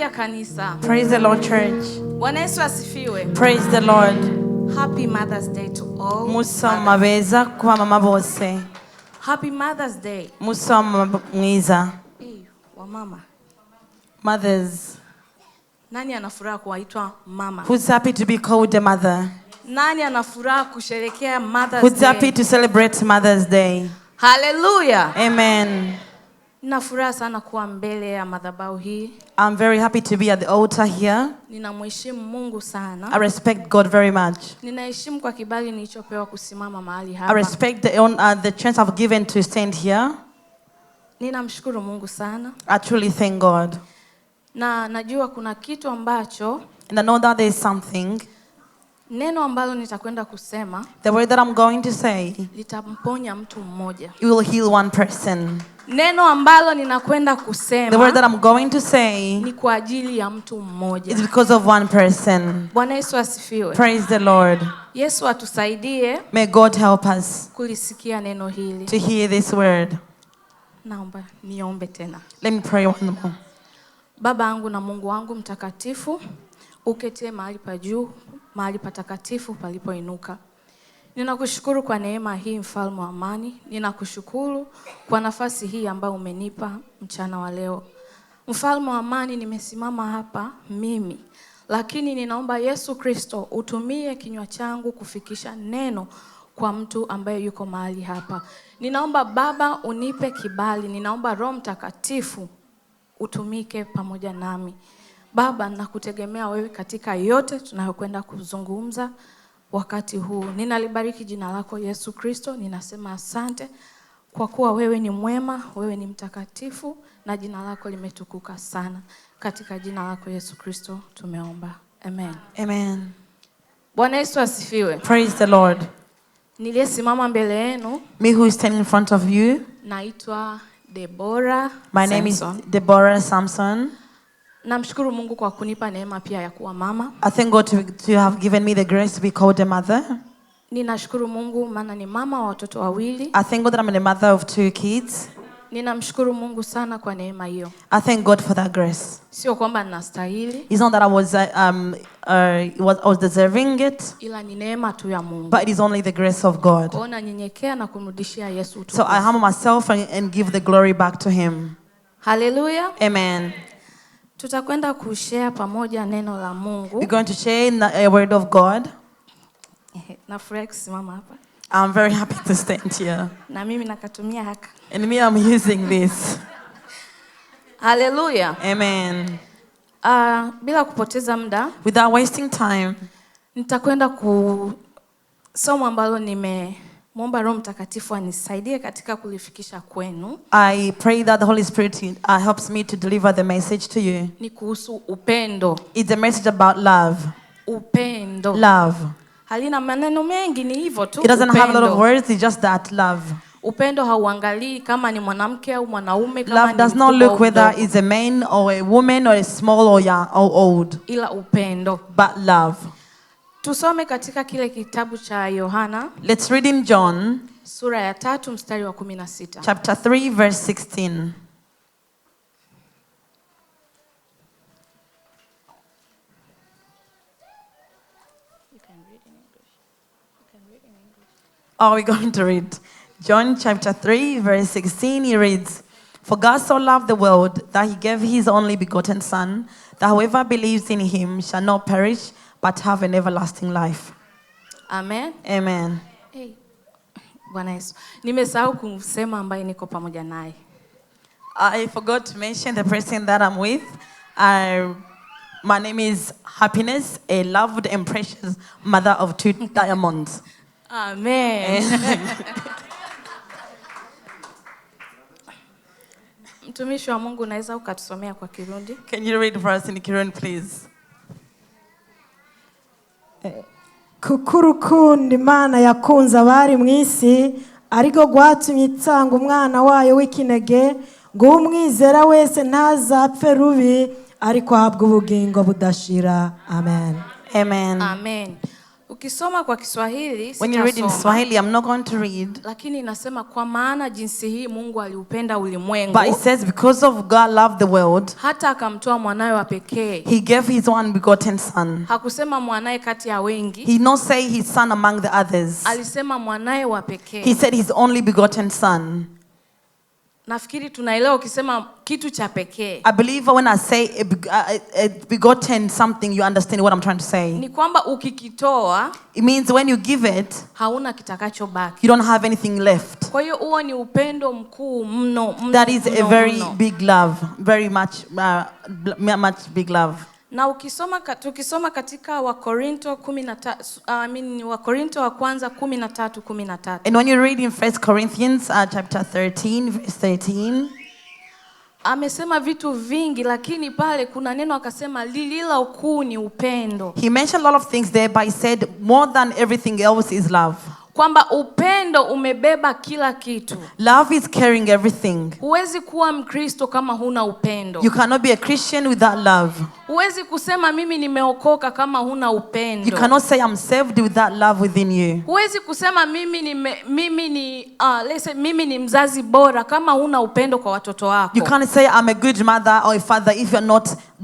Hallelujah kanisa. Praise the Lord, church. Bwana Yesu asifiwe. Praise the Lord. Happy Mother's Day to all. Musa mabeza kwa mama bose. Happy Mother's Day. Musa mwiza. Hey, wa mama. Mothers. Nani anafuraha kuitwa mama? Who's happy to be called a mother? Nani anafuraha kusherehekea Mother's Who's Day? happy to celebrate Mother's Day? Hallelujah. Amen. Ninafuraha sana kuwa mbele ya madhabahu hii. I'm very happy to be at the altar here. Ninamheshimu Mungu sana. I respect God very much. Ninaheshimu kwa kibali nilichopewa kusimama mahali hapa. I respect the chance I've given to stand here. Ninamshukuru Mungu sana. I truly thank God. Na najua kuna kitu ambacho, and I know that there is something. Neno ambalo nitakwenda kusema, the word that I'm going to say, litamponya mtu mmoja. It will heal one person. Neno ambalo ninakwenda kusema, the word that I'm going to say, ni kwa ajili ya mtu mmoja. It's because of one person. Bwana Yesu asifiwe. Praise the Lord. Yesu atusaidie. May God help us kulisikia neno hili. To hear this word. Naomba niombe tena. Let me pray one more. Baba yangu na Mungu wangu mtakatifu, uketie mahali pa juu, mahali patakatifu palipoinuka. Ninakushukuru kwa neema hii, mfalme wa amani. Ninakushukuru kwa nafasi hii ambayo umenipa mchana wa leo. Mfalme wa amani, nimesimama hapa mimi, lakini ninaomba Yesu Kristo utumie kinywa changu kufikisha neno kwa mtu ambaye yuko mahali hapa. Ninaomba Baba unipe kibali, ninaomba Roho Mtakatifu utumike pamoja nami. Baba, nakutegemea wewe katika yote tunayokwenda kuzungumza wakati huu. Ninalibariki jina lako Yesu Kristo. Ninasema asante kwa kuwa wewe ni mwema, wewe ni mtakatifu na jina lako limetukuka sana. Katika jina lako Yesu Kristo tumeomba. Amen. Amen. Bwana Yesu asifiwe. Praise the Lord. Niliyesimama mbele yenu, me who is standing in front of you, naitwa Deborah. My name is Deborah Samson. Namshukuru Mungu kwa kunipa neema pia ya kuwa mama. I thank God to have given me the grace to be called a mother. Ninashukuru Mungu maana ni mama wa watoto wawili. I thank God that I'm the mother of 2 kids. Ninamshukuru Mungu sana kwa neema hiyo. I thank God for that grace. Sio kwamba ninastahili. It's not that I was deserving it. Ila ni neema tu ya Mungu. But it is only the grace of God. Ona nyenyekea na kumrudishia Yesu utukufu. So I humble myself and give the glory back to him. Hallelujah. Amen. Tutakwenda kushare pamoja neno la Mungu. We're going to share a word of God. Nafurahi kusimama hapa. I'm very happy to stand here. Na mimi nakatumia haka. And me, I'm using this. Hallelujah. Amen. Bila kupoteza muda, without wasting time, nitakwenda somo ambalo nimeomba Roho Mtakatifu anisaidie katika kulifikisha kwenu. I pray that the Holy Spirit helps me to deliver the message to you. Ni kuhusu upendo. It's a message about love. Upendo. Love. Halina maneno mengi, ni hivyo tu. It doesn't have a lot of words, it's just that love. Upendo hauangalii kama ni mwanamke au mwanaume, kama love does not look whether it's a man or a woman or a small or young or old. Ila upendo. But love. Tusome katika kile kitabu cha Yohana. Let's read in John. Sura ya 3 mstari wa 16. Chapter 3 verse 16. Oh, we're going to read John chapter 3 verse 16. He reads, "For God so loved the world that he gave his only begotten Son, that whoever believes in him shall not perish but have an everlasting life." Amen. Amen. Hey. Bwana Yesu. Nimesahau kusema ambaye niko pamoja naye. I forgot to mention the person that I'm with. My name is Happiness, a loved and precious mother of 2 diamonds. Amen. Mtumishi wa Mungu, unaweza ukatusomea kwa Kirundi? Can you read for us in Kirundi, please? Kukurukundi Imana yakunze abari mwisi ariko gwatumye itanga umwana wayo w'ikinege ngo umwizera wese ntazapfe rubi ariko ahabwe ubugingo budashira. Amen. Amen. Amen. Ukisoma kwa Kiswahili When you read in sitasoma, Swahili, I'm not going to read. lakini inasema kwa maana jinsi hii Mungu aliupenda ulimwengu But it says, because of God loved the world, hata akamtoa mwanawe wa pekee. he gave his one begotten son. Hakusema mwanae kati ya wengi, He not say his son among the others. alisema mwanae wa He pekee. said his only begotten son. Nafikiri tunaelewa ukisema kitu cha pekee. I believe when I say a begotten something, you understand what I'm trying to say. Ni kwamba ukikitoa It means when you give it, hauna kitakachobaki. you don't have anything left. Kwa hiyo huo ni upendo mkuu mno mno. That is a mno, very mno. big love, very much, much big love. Na tukisoma katika Wakorinto 13, Wakorinto wa kwanza 13:13. And when you read in 1 Corinthians chapter 13, verse 13, amesema vitu vingi, lakini pale kuna neno akasema lililo kuu ni upendo. he mentioned a lot of things there, but he said more than everything else is love. Kwamba upendo umebeba kila kitu. Love is carrying everything. Huwezi kuwa Mkristo kama huna upendo. You cannot be a Christian without love. Huwezi kusema mimi nimeokoka kama huna upendo. You cannot say I'm saved without love within you. Huwezi kusema mimi ni mzazi bora kama huna upendo kwa watoto wako. You can't say I'm a good mother or a father if you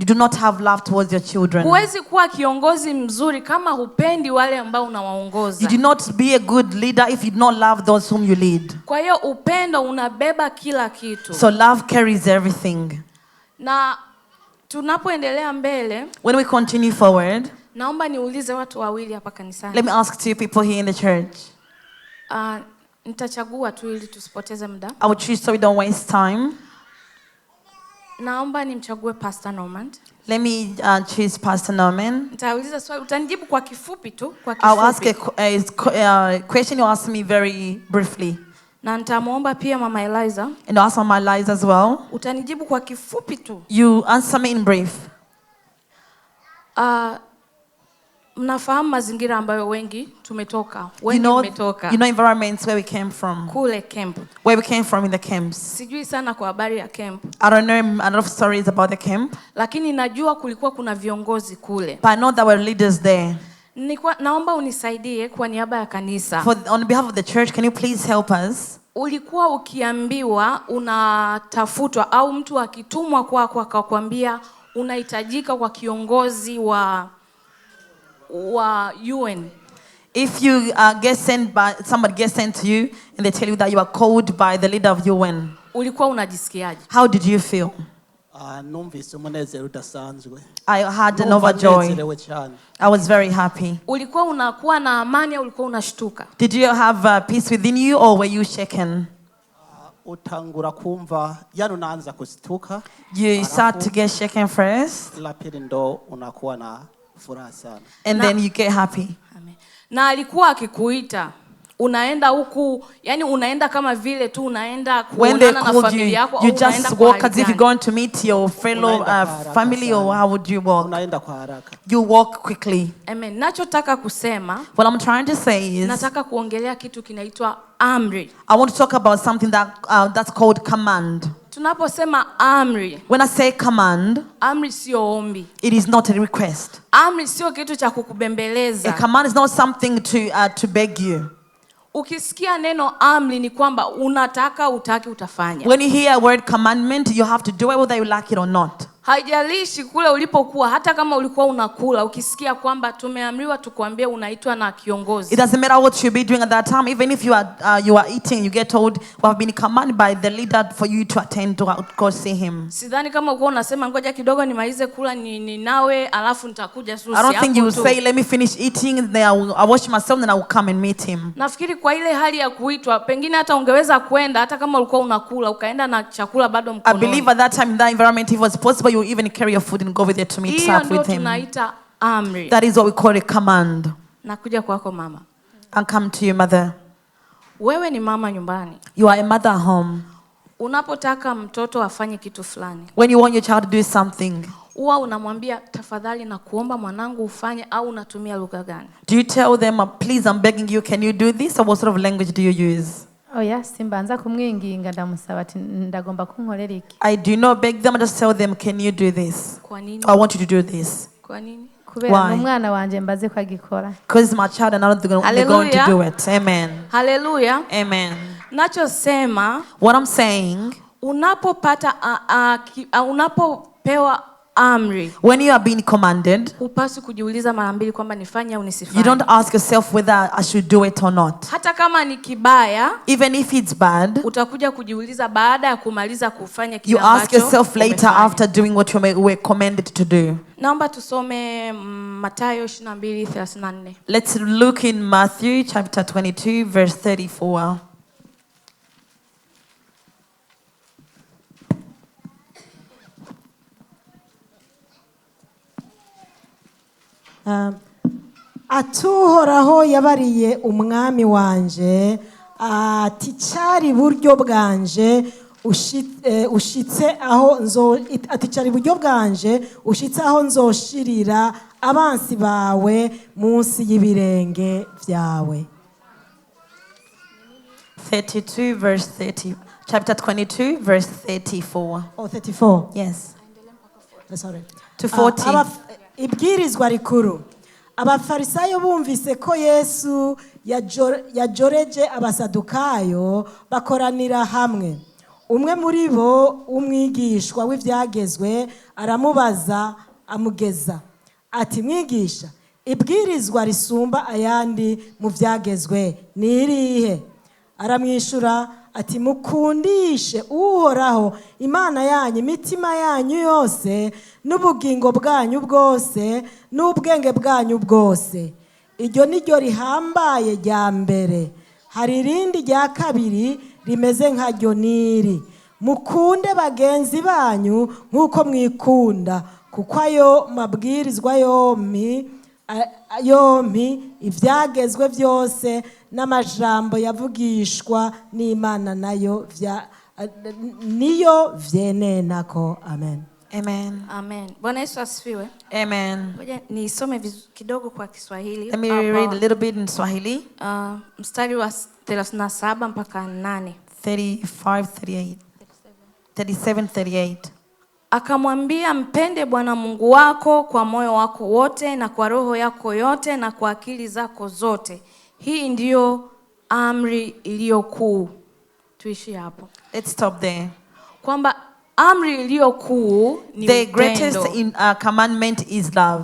do not have love towards your children. Huwezi kuwa kiongozi mzuri kama hupendi wale ambao unawaongoza. You do not be a good leader if you do not love those whom you lead. Kwa hiyo upendo unabeba kila kitu. So love carries everything. Na tunapoendelea mbele, When we continue forward, naomba niulize watu wawili hapa kanisani. let me ask two people here in the church. Nitachagua tu ili tusipoteze muda. I will choose so we don't waste time. Naomba nimchague Pastor Norman. Let me choose Pastor Norman. Nitauliza swali, utanijibu kwa kifupi tu, kwa I'll ask kifupi. a question you ask me very briefly. Na nitamuomba pia Mama Eliza. And I'll ask Mama Eliza as well. Utanijibu kwa kifupi tu. You answer me in brief. Mnafahamu mazingira ambayo wengi tumetoka. You Wengi know tumetoka. environments where we came from. Kule camp. Where we came from in the camps. Sijui sana kwa habari ya camp. I don't know a lot of stories about the camp. Lakini najua kulikuwa kuna viongozi kule. But I know there were leaders there. Naomba unisaidie kwa niaba ya kanisa. On behalf of the church, can you please help us? Ulikuwa ukiambiwa unatafutwa au mtu akitumwa kwako akakwambia unahitajika kwa kiongozi wa UN. If you get sent by somebody gets sent to you and they tell you that you are called by the leader of UN, Ulikuwa unajisikiaje? how did you feel? Numvise umunezero udasanzwe. I had an overjoy. I was very happy. Ulikuwa unakuwa na amani au ulikuwa unashtuka? Did you have peace within you or were you shaken? Utangura kumva unaanza kustuka. You start to get shaken first. La pili ndo unakuwa na furaha sana. And then you get happy. Amen. Na alikuwa akikuita unaenda huku, yani unaenda kama vile tu unaenda When they kuonana na called familia you, yako, you au unaenda just kwa walk hali as if you're gani? going to meet your fellow family, or how would you walk? Unaenda kwa haraka. You walk quickly. Amen. Nachotaka kusema, What I'm trying to say is, nataka kuongelea kitu kinaitwa amri. I want to talk about something that's called command. Tunaposema amri, When I say command, amri sio ombi. it is not a request. Amri sio kitu cha A kukubembeleza. command is not something to beg you. Ukisikia neno amri ni kwamba unataka, utaki, utafanya. When you hear a word commandment, you have to do it whether you like it or not. Haijalishi kule ulipokuwa, hata kama ulikuwa unakula, ukisikia kwamba tumeamriwa tukuambie unaitwa na kiongozi. It doesn't matter what you be doing at that time. Even if you are eating, you get told, we have been commanded by the leader for you to attend to go see him. Sidhani kama uko unasema ngoja kidogo nimalize kula ni nawe alafu nitakuja susi. I don't think you will say, let me finish eating, then I'll wash myself, then I will come and meet him. Nafikiri kwa ile hali ya kuitwa, pengine hata ungeweza kwenda hata kama ulikuwa unakula, ukaenda na chakula bado I mkononi. believe at that time in that environment, if it was possible, you even carry your food and go with there to meet up with him. Tunaita amri. That is what we call a command. Nakuja kwako mama. I'll come to you, mother. Wewe ni mama nyumbani. You are a mother at home. Unapotaka mtoto afanye kitu fulani, When you want your child to do something, huwa unamwambia tafadhali na kuomba mwanangu ufanye, au unatumia lugha gani? do you tell them, please, I'm begging you, can you do this? Or what sort of language do you use? Oya simbanza kumwinginga ndamusaba ati ndagomba kunkorera iki. I do not beg them, I just tell them, can you do this? Kwa nini? I want you to do this. Kwa nini? kubera Why? n'umwana wanje mbaze ko agikora. Because my child and I'm they're going to Hallelujah. do it. Amen. Haleluya. Amen. Nachosema What I'm saying, unapopata unapopewa amri, when you are being commanded, hupaswi kujiuliza mara mbili kwamba nifanye au nisifanye. you don't ask yourself whether I should do it or not. Hata kama ni kibaya, Even if it's bad, utakuja kujiuliza baada ya kumaliza kufanya kile you ask ambacho yourself later umefanya. after doing what you were commanded to do. Naomba tusome Mathayo 22:34. Let's look in Matthew chapter 22 verse 34. atuhoraho yabariye umwami wanje ati cyari buryo bwanje ushitse aho ati cyari buryo bwanje ushitse aho nzoshirira abansi bawe munsi y'ibirenge byawe. 32 verse 30. Chapter 22 verse 34. Oh, 34. Yes. Sorry. To 40. Ibwirizwa rikuru. Abafarisayo bumvise ko Yesu yajoreje abasadukayo bakoranira hamwe. Umwe muri bo umwigishwa w'ivyagezwe aramubaza amugeza ati mwigisha ibwirizwa risumba ayandi mu vyagezwe ni irihe? Aramwishura ati mukundishe uhoraho Imana yanyu imitima yanyu yose n'ubugingo bwanyu bwose n'ubwenge bwanyu bwose. Iryo niryo rihambaye rya mbere. Hari irindi rya kabiri rimeze nka ryo niri: mukunde bagenzi banyu nk'uko mwikunda, kuko ayo mabwirizwa yompi ivyagezwe byose n'amajambo yavugishwa n'Imana nayo niyo vyenenako. Amen. Amen. Amen. Bwana Yesu asifiwe. Amen. Ngoja nisome kidogo kwa Kiswahili. Let me read a little bit in Swahili. Mstari wa 37 mpaka 8. 35, 38. 37, 38. Akamwambia, mpende Bwana Mungu wako kwa moyo wako wote na kwa roho yako yote na kwa akili zako zote. Hii ndiyo amri iliyo kuu. Tuishi hapo. Let's stop there. Kwamba amri iliyo kuu ni The upendo. greatest commandment is love.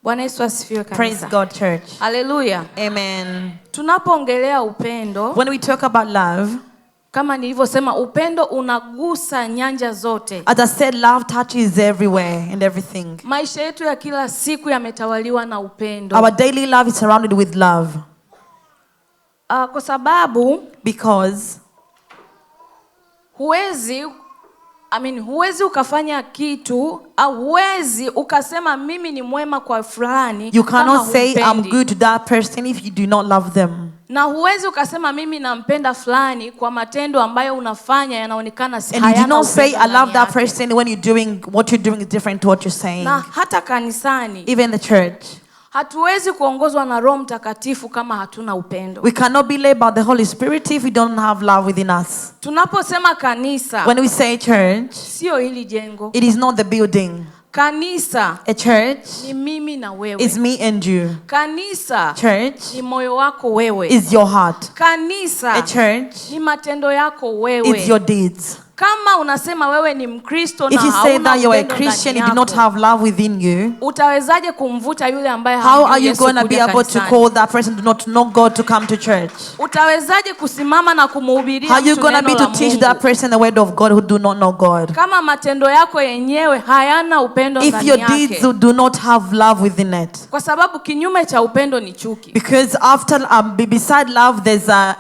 Bwana Yesu asifiwe kanisa. Praise God, church. Hallelujah. Amen. Tunapoongelea upendo, When we talk about love, kama nilivyosema, upendo unagusa nyanja zote. as I said, love touches everywhere and everything. Maisha yetu ya kila siku yametawaliwa na upendo. Our daily life is surrounded with love. Kwa sababu Because huwezi ukafanya kitu au huwezi ukasema mimi ni mwema kwa fulani you kama cannot say I'm humpendi. good to that person if you do not love them. Na huwezi ukasema mimi nampenda fulani kwa matendo ambayo unafanya yanaonekana And you do hayana not say upendo I love ndani that yake. person when you're doing what you're doing is different to what you're saying. Na hata kanisani Even the church. hatuwezi kuongozwa na Roho Mtakatifu kama hatuna upendo. We cannot be led by the Holy Spirit if we don't have love within us. Tunaposema kanisa, When we say church, sio hili jengo. it is not the building. Kanisa A church ni mimi na wewe. is me and you. Kanisa Church ni moyo wako wewe. is your heart. Kanisa A church ni matendo yako wewe. is your deeds. Kama unasema wewe ni Mkristo na If you say hauna that you're a upendo Christian, ndani you do not yako, have love within you, utawezaje kumvuta yule ambaye how hamjui are you Yesu going to be kuja able to kanisani? call that person do not know God to come to church? Utawezaje kusimama na kumhubiria How are you mtu going to neno be la to teach Mungu that person the word of God who do not know God? kama matendo yako yenyewe hayana upendo If ndani your deeds yake? do not have love within it. Kwa sababu kinyume cha upendo ni chuki. Because after, beside love, there's a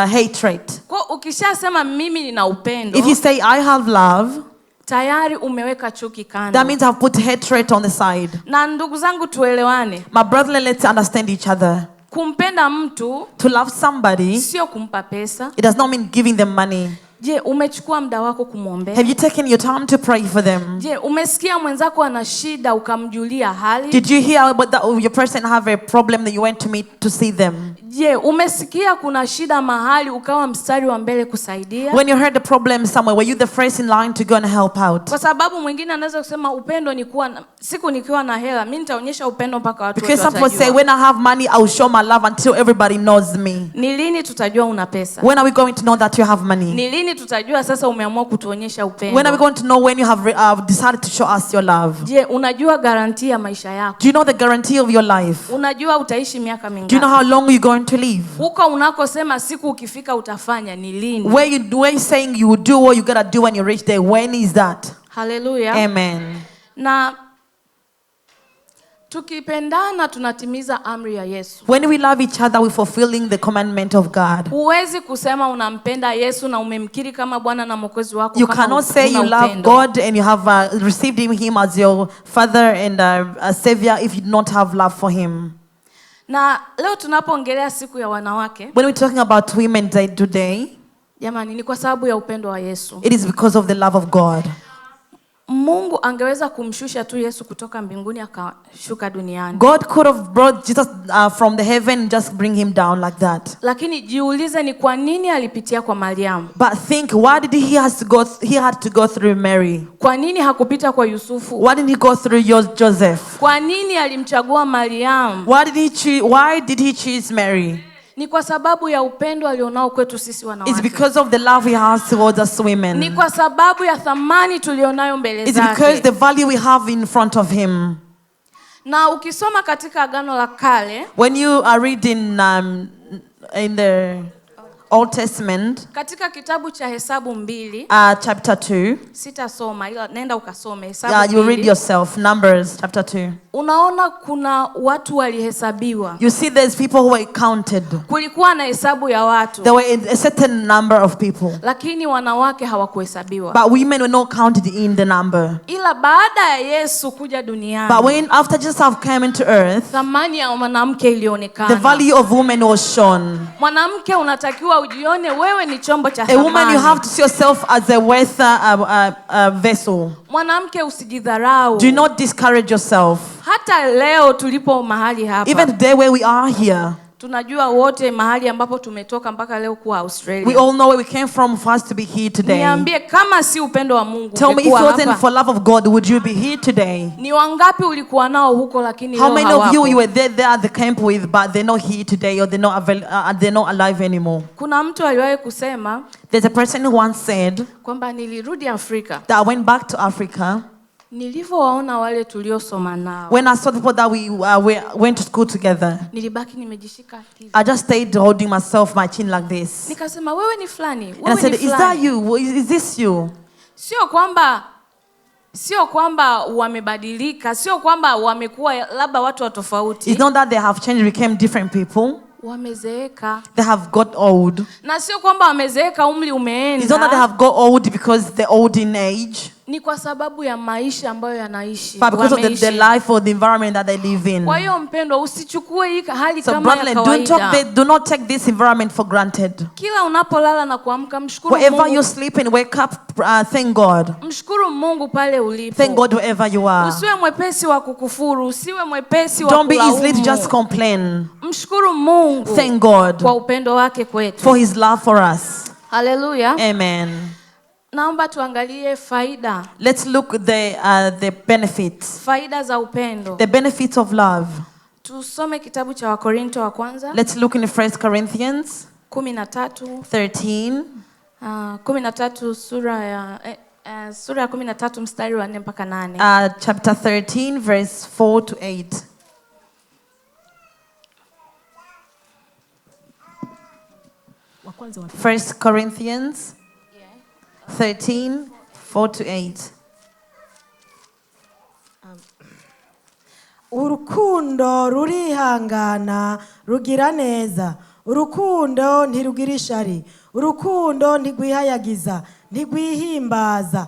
hatred. Kwa ukishasema mimi nina upendo, If you say I have love, tayari umeweka chuki kando. that means I've put hatred on the side. Na ndugu zangu tuelewane, My brother, let's understand each other. kumpenda mtu To love somebody, sio kumpa pesa. it does not mean giving them money. Je, umechukua muda wako kumwombea? Have you taken your time to pray for them? Je, umesikia mwenzako ana shida ukamjulia hali? Did you hear about that your person have a problem that you went to meet to see them? Je, umesikia kuna shida mahali ukawa mstari wa mbele kusaidia? When you heard the problem somewhere, were you the first in line to go and help out? Kwa sababu mwingine anaweza kusema upendo ni kuwa siku nikiwa na hela mimi nitaonyesha upendo mpaka watu wote Because some people say, watajua. when I have money, I will show my love until everybody knows me. Ni lini tutajua una pesa? When are we going to know that you have money? Ni lini tutajua sasa umeamua kutuonyesha upendo? When are we going to know when you have decided to show us your love? Je, unajua garantia ya maisha yako? Do you know the guarantee of your life? Unajua utaishi miaka Do you mingapi? know how long you're going to live? Huko unakosema siku ukifika utafanya ni lini? Where you saying you will do what you gotta do when you reach there, when is that? Hallelujah. Amen. Na tukipendana tunatimiza amri ya Yesu. When we love each other, we're fulfilling the commandment of God. Huwezi kusema unampenda Yesu na umemkiri kama Bwana na Mwokozi wako You kama cannot say you love God and you have received him as your father and a savior if you do not have love for him. Na leo tunapoongelea siku ya wanawake, When we're talking about Women's Day today, jamani, ni kwa sababu ya upendo wa Yesu. it is because of the love of God. Mungu angeweza kumshusha tu Yesu kutoka mbinguni akashuka duniani. God could have brought Jesus from the heaven and just bring him down like that. Lakini jiulize ni kwa nini alipitia kwa Mariamu? But think, why did he had to go through Mary? Kwa nini hakupita kwa Yusufu? Why didn't he go through Joseph? Kwa nini alimchagua Mariamu? Why did he choose Mary? Ni kwa sababu ya upendo alionao kwetu sisi wanawake. It's because of the love he has towards us women. Ni kwa sababu ya thamani tulionayo mbele It's because zake. the value we have in front of him. Na ukisoma katika Agano la Kale, When you are reading in the Old Testament, katika kitabu cha Hesabu 2, chapter 2, sitasoma ila nenda ukasome Hesabu you read 2. yourself, Numbers chapter 2. Unaona kuna watu walihesabiwa. You see there's people who were counted. Kulikuwa na hesabu ya watu. There were a certain number of people. Lakini wanawake hawakuhesabiwa. But women were not counted in the number. Ila baada ya Yesu kuja duniani, But after Jesus have come into earth, thamani ya mwanamke ilionekana. the value of women was shown. Mwanamke unatakiwa ujione wewe ni chombo cha A thamani. woman, you have to see yourself as a worth vessel. Mwanamke usijidharau. Do not discourage yourself. Hata leo tulipo mahali hapa. Even today where we are here, tunajua wote mahali ambapo tumetoka mpaka leo kuwa Australia. we all know where we came from for us to be here today. Niambie kama si upendo wa Mungu. Tell me, if it wasn't for love of God, would you be here today? Ni wangapi ulikuwa nao huko lakini leo How many hawapo? of you were there at the camp with, but they're not here today, or they're not alive anymore? Kuna mtu aliwahi kusema, There's a person who once said kwamba nilirudi Afrika, that I went back to Africa nilivyowaona wale tuliosoma nao, when I saw the people that we went to school together. nilibaki nimejishika hivi. I just stayed holding my chin like this. Nikasema wewe ni fulani, And I wewe said, ni is that fulani. you? Is this you? Sio kwamba wamebadilika, sio kwamba wamekuwa labda watu wa tofauti. It's not that they have changed, became different people. Wamezeeka. They have got old. Na sio kwamba wamezeeka umri umeenda. It's not that they have got old because they're old in age. Ni kwa sababu ya maisha ambayo yanaishi. But because of the life or the environment that they live in. Kwa hiyo mpendo, usichukue hii hali So kama ya kawaida. do not take this environment for granted. Kila unapolala na kuamka mshukuru Wherever Mungu. you sleep and wake up, thank God. Mshukuru Mungu pale ulipo. Thank God wherever you are. Usiwe mwepesi wa kukufuru, usiwe mwepesi wa Don't be kulaumu. easily to just complain. Mshukuru Mungu. Thank God kwa upendo wake kwetu. for his love for us. Hallelujah. Amen. Naomba tuangalie faida. Let's look at the benefits. Faida za upendo. The benefits of love. Tusome kitabu cha Wakorinto wa kwanza. Let's look in 1 Corinthians 13. 13 sura ya 13 mstari wa 4 mpaka 8. Chapter 13 verse 4 to 8. First Corinthians 13, 4 to 8. Urukundo rurihangana rugira neza. Urukundo ntirugira ishari. Urukundo ntigwihayagiza, ntigwihimbaza,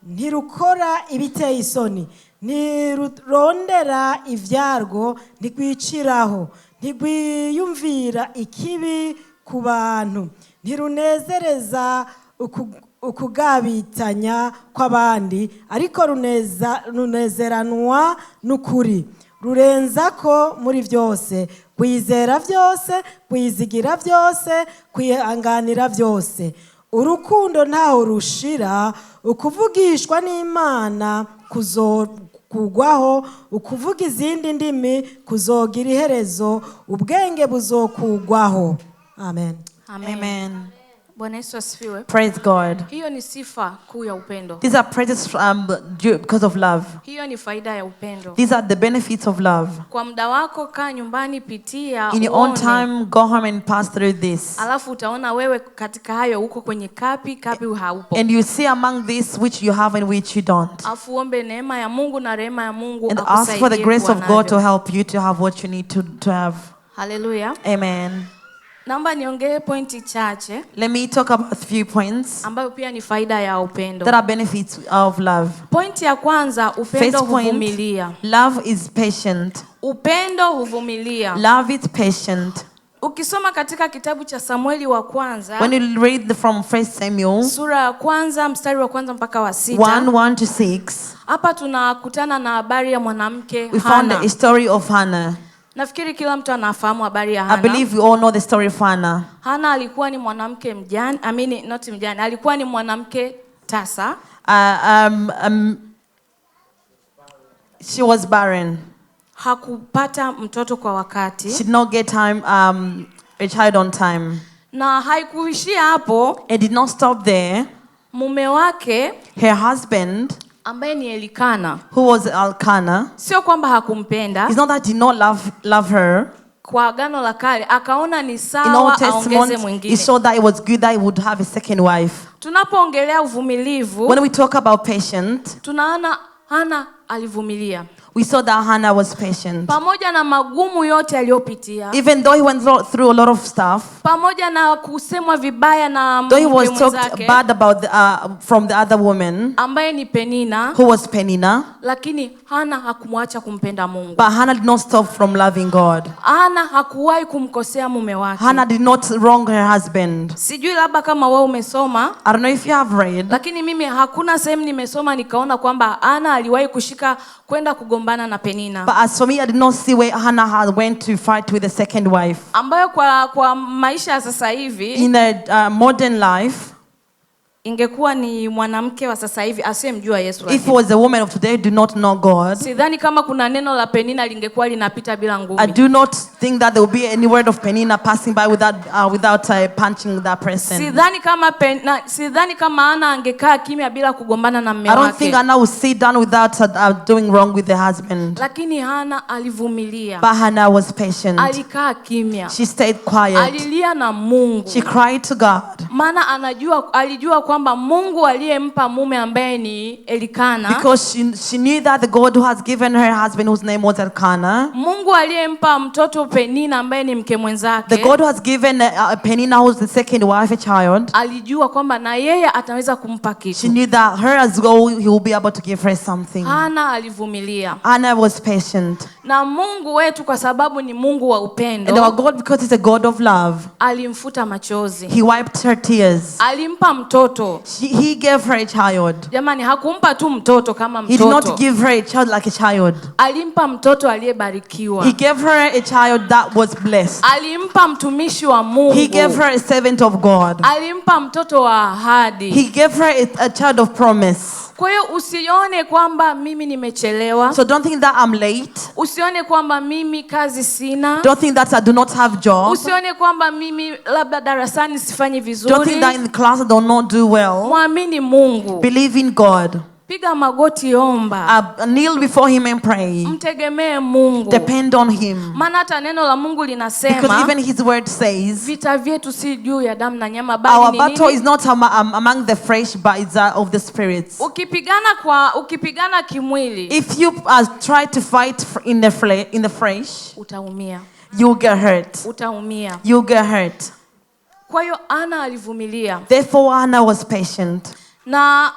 ntirukora ibiteye isoni, ntirurondera ivyarwo, ntigwiciraho, ntigwiyumvira ikibi ku bantu, ntirunezereza ukugabitanya kw'abandi, ariko runezeranwa n'ukuri, rurenza ko muri byose, kwizera byose, kwizigira byose, kwihanganira byose. Urukundo ntaho rushira, ukuvugishwa n'Imana kugwaho, ukuvuga izindi ndimi kuzogira iherezo, ubwenge buzokugwaho. Amen. Amen. Bwana Yesu asifiwe. Praise God. Hiyo ni sifa kuu ya upendo. These are praises because of love. Hiyo ni faida ya upendo. These are the benefits of love. Kwa muda wako kaa nyumbani, pitia, In your own time, go home and pass through this. Alafu utaona wewe katika hayo uko kwenye kapi haupo. And you see among this which you have and which you don't. Alafu ombe neema ya Mungu na rehema ya Mungu And akusaidie. ask for the grace of God to help you to have what you need to have. Hallelujah. Amen. Naomba niongee pointi chache. Let me talk about a few points ambayo pia ni faida ya upendo. that are benefits of love. Pointi ya kwanza, upendo huvumilia. Love is patient. Upendo huvumilia. Love is patient. Ukisoma katika kitabu cha Samueli wa kwanza, When you read from 1 Samuel, sura ya kwanza mstari wa kwanza mpaka wa 6, 1:1-6, hapa tunakutana na habari ya mwanamke we found Hana. a story of Hannah. Nafikiri kila mtu anafahamu habari ya I Hana. believe we all know the story of Hannah. Hana alikuwa ni mwanamke mjane, not mjane, alikuwa ni mwanamke tasa. She was barren. Hakupata mtoto kwa wakati. She did not get a child on time. Na haikuishia hapo. It did not stop there. Mume wake, her husband, ambaye ni Elikana, who was Elkanah, sio kwamba hakumpenda. it's not that he did not love her. Kwa Agano la Kale akaona ni In sawa Old aongeze Testament, mwingine. he saw that it was good that he would have a second wife. Tunapoongelea uvumilivu, When we talk about patient, tunaona Hana alivumilia. we saw that Hannah was patient. Pamoja na magumu yote aliyopitia, Even though he went through a lot of stuff, pamoja na kusemwa vibaya na though he mke was talked mwenzake bad about from the other woman, ambaye ni Penina, who was Peninnah, lakini Hana hakumwacha kumpenda Mungu. but Hannah did not stop from loving God. Hana hakuwahi kumkosea mume wake. Hannah did not wrong her husband. Sijui labda kama wewe umesoma, I don't know if you have read, lakini mimi hakuna sehemu nimesoma nikaona kwamba Hana aliwahi kushika kwenda kugombana na Penina. but as for me, I did not see where Hannah had went to fight with the second wife. Ambayo kwa maisha ya sasa hivi, In the modern life, ingekuwa ni mwanamke wa sasa hivi asiyemjua Yesu. if it was a woman of today do not know God, Sidhani kama kuna neno la Penina lingekuwa linapita bila ngumi. I do not think that there will be any word of Peninnah passing by without punching that person. Sidhani kama Hana angekaa kimya bila kugombana na mume I wake. don't think Hannah would sit down without doing wrong with the husband. Lakini Hana alivumilia. But Hannah was patient. Alikaa kimya. She stayed quiet. Alilia na Mungu. She cried to God. Maana alijua kwamba Mungu aliyempa mume ambaye ni Elikana, Because she knew that the God who has given her husband, whose name was Elkanah, Mungu aliyempa mtoto Penina ambaye ni mke mwenzake, the God who has given Peninnah, who's the second wife, a child, alijua kwamba na yeye ataweza kumpa she kitu. knew that her as well, he will be able to give her something. Hana alivumilia. Hannah was patient. Na Mungu wetu kwa sababu ni Mungu wa And our upendo, God, because he's a God of love, alimfuta machozi. he wiped her tears. Alimpa mtoto. He gave her a child. Jamani, hakumpa tu mtoto kama He did not mtoto. give her a child like a child. Alimpa mtoto aliyebarikiwa. He gave her a child that was blessed. Alimpa mtumishi wa Mungu. He gave her a servant of God. Alimpa mtoto wa ahadi. He gave her a child of promise. Kwa hiyo usione kwamba mimi nimechelewa. So don't think that I'm late. Usione kwamba mimi kazi sina. Don't think that I do not have job. Usione kwamba mimi labda darasani sifanyi vizuri. Don't think that in class I do not do well. Mwamini Mungu. Believe in God. Piga magoti, omba. Kneel before him and pray. Mtegemee Mungu. Depend on him. Maana hata neno la Mungu Because linasema even his word says, vita vyetu si juu ya damu na nyama our bali ni battle is nini? not among the flesh, but it's of the spirits. Ukipigana kimwili, If you try to fight in the flesh, utaumia. you'll get hurt. Utaumia. You'll get hurt. Kwa hiyo Hana alivumilia. Therefore, Hannah was patient. Na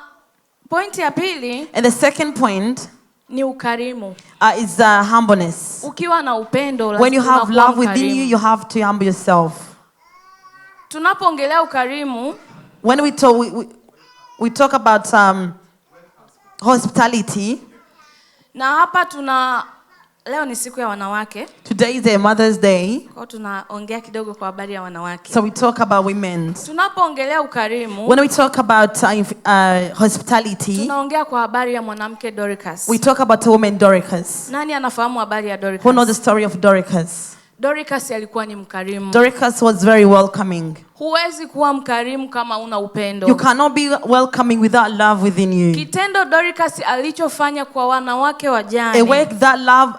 pointi ya pili And the second point ni ukarimu. is humbleness. Ukiwa na upendo, When you have unakuwa love within mkarimu. you, you have to humble yourself. Tunapoongelea ukarimu, When we talk about hospitality, na hapa Leo ni siku ya wanawake. Today is a Mother's Day, Kwa tunaongea kidogo kwa habari ya wanawake. so we talk about women. Tunapoongelea ukarimu, When we talk about hospitality, tunaongea kwa habari ya mwanamke Dorcas. we talk about a woman, Dorcas. Nani anafahamu habari ya Who knows the Dorcas? story of Dorcas? Dorcas alikuwa ni mkarimu. Dorcas was very welcoming. Huwezi kuwa mkarimu kama una upendo. You cannot be welcoming without love within you. Kitendo Dorcas alichofanya kwa wanawake A wajane work that love